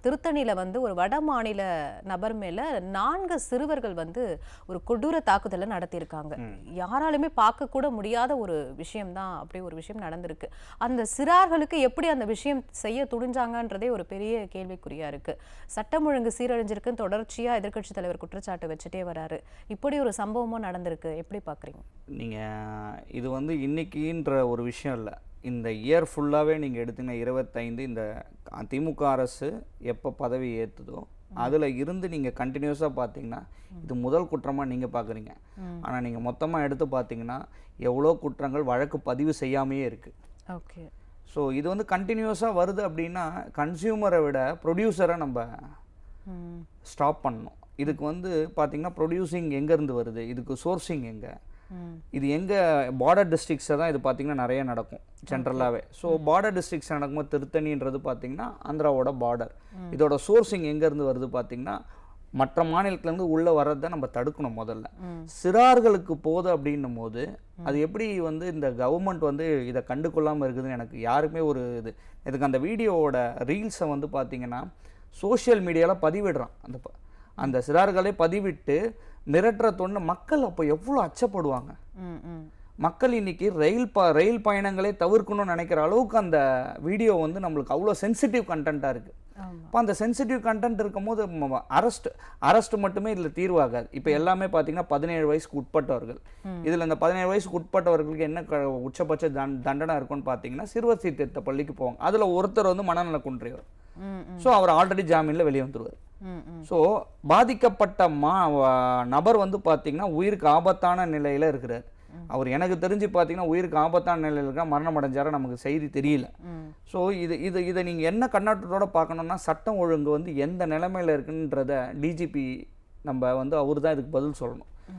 திருத்தணியில வந்து ஒரு வட மாநில நபர் மேல 4 சிறுவர்கள் வந்து ஒரு கொடூர தாக்குதலை நடத்தியிருக்காங்க. யாராலுமே பார்க்க கூட முடியாத ஒரு விஷயம் தான், அப்படி ஒரு விஷயம் நடந்திருக்கு. அந்த சிறார்களுக்கு எப்படி அந்த விஷயம் செய்ய துணிஞ்சாங்கன்றதே ஒரு பெரிய கேள்விக்குறியா இருக்கு. சட்டம் ஒழுங்கு சீரழிஞ்சிருக்குன்னு தொடர்ச்சியா எதிர்க்கட்சி தலைவர் குற்றச்சாட்டு வச்சுட்டே வராரு. இப்படி ஒரு சம்பவமும் நடந்திருக்கு. எப்படி பார்க்குறீங்க? நீங்கள் இது வந்து இன்னைக்குன்ற ஒரு விஷயம் இல்லை, இந்த இயர் ஃபுல்லாகவே நீங்கள் எடுத்தீங்கன்னா 25 இந்த திமுக அரசு எப்போ பதவி ஏற்றுதோ அதில் இருந்து நீங்கள் கண்டினியூஸாக பார்த்தீங்கன்னா இது முதல் குற்றமாக நீங்கள் பார்க்குறீங்க. ஆனால் நீங்கள் மொத்தமாக எடுத்து பார்த்தீங்கன்னா எவ்வளோ குற்றங்கள் வழக்கு பதிவு செய்யாமையே இருக்குது. ஓகே. ஸோ இது வந்து கண்டினியூஸாக வருது அப்படின்னா கன்சியூமரை விட ப்ரொடியூசரை நம்ம ஸ்டாப் பண்ணணும். இதுக்கு வந்து பார்த்தீங்கன்னா ப்ரொடியூசிங் எங்கேருந்து வருது, இதுக்கு சோர்சிங் எங்கே, இது எங்கே பார்டர் டிஸ்ட்ரிக்ஸை தான் இது பார்த்திங்கன்னா நிறைய நடக்கும் ஜென்ரலாகவே. ஸோ பார்டர் டிஸ்ட்ரிக்ஸ் நடக்கும்போது திருத்தணின்றது பார்த்திங்கன்னா ஆந்திராவோட பார்டர், இதோட சோர்சிங் எங்கேருந்து வருது பார்த்திங்கன்னா மற்ற மாநிலத்திலேருந்து உள்ளே வர்றதை நம்ம தடுக்கணும். முதல்ல சிறார்களுக்கு போகுது அப்படின்னும் போது அது எப்படி வந்து இந்த கவர்மெண்ட் வந்து இதை கண்டுகொள்ளாமல் இருக்குதுன்னு எனக்கு யாருமே ஒரு இதுக்கு அந்த வீடியோவோட ரீல்ஸை வந்து பார்த்திங்கன்னா சோஷியல் மீடியாவில் பதிவிடுறான். அந்த சிறார்களை பதிவிட்டு மிரட்டுற தொண்டு மக்கள் அப்போ எவ்வளோ அச்சப்படுவாங்க. மக்கள் இன்னைக்கு ரயில் பயணங்களே தவிர்க்கணும்னு நினைக்கிற அளவுக்கு அந்த வீடியோ வந்து நம்மளுக்கு அவ்வளோ சென்சிட்டிவ் கண்டென்ட்டாக இருக்குது. இப்போ அந்த சென்சிட்டிவ் கண்டென்ட் இருக்கும் போது அரெஸ்ட் மட்டுமே இதில் தீர்வாகாது. இப்போ எல்லாமே பார்த்தீங்கன்னா 17 வயசுக்கு உட்பட்டவர்கள். இதில் இந்த 17 வயசுக்கு உட்பட்டவர்களுக்கு என்ன உச்சபட்ச தண்டனை இருக்குன்னு பார்த்தீங்கன்னா சிறுவர் சீர்திருத்த பள்ளிக்கு போவாங்க. அதில் ஒருத்தர் வந்து மனநல குன்றியவர். ஸோ அவர் ஆல்ரெடி ஜாமீனில் வெளியே வந்துடுவார். ஸோ பாதிக்கப்பட்ட நபர் வந்து பார்த்தீங்கன்னா உயிருக்கு ஆபத்தான நிலையில் இருக்கிறார். அவர் எனக்கு தெரிஞ்சு பார்த்தீங்கன்னா உயிருக்கு ஆபத்தான நிலையில் இருக்கிற மரணம் அடைஞ்சார நமக்கு செய்தி தெரியல. ஸோ இதை நீங்கள் என்ன கண்ணோட்டத்தோட பார்க்கணுன்னா சட்டம் ஒழுங்கு வந்து எந்த நிலைமையில் இருக்குன்றத டிஜிபி நம்ம வந்து அவர் தான் இதுக்கு பதில் சொல்லணும்.